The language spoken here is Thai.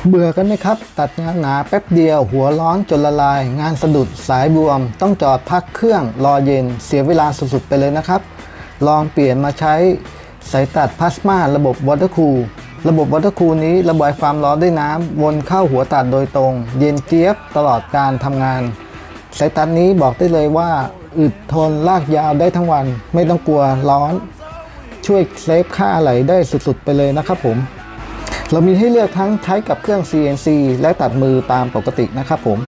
เบื่อกันไหมครับตัดงานหนาแป๊บเดียวหัวร้อนจนละลายงานสะดุดสายบวมต้องจอดพักเครื่องรอเย็นเสียเวลาสุดๆไปเลยนะครับลองเปลี่ยนมาใช้สายตัดพลาสมาระบบวอเตอร์คูลระบบวอเตอร์คูลนี้ระบายความร้อนด้วยน้ำวนเข้าหัวตัดโดยตรงเย็นเจี๊ยบตลอดการทำงานสายตัดนี้บอกได้เลยว่าอึดทนลากยาวได้ทั้งวันไม่ต้องกลัวร้อนช่วยเซฟค่าอะไหล่ได้สุดๆไปเลยนะครับผมเรามีให้เลือกทั้งใช้กับเครื่อง CNC และตัดมือตามปกตินะครับผม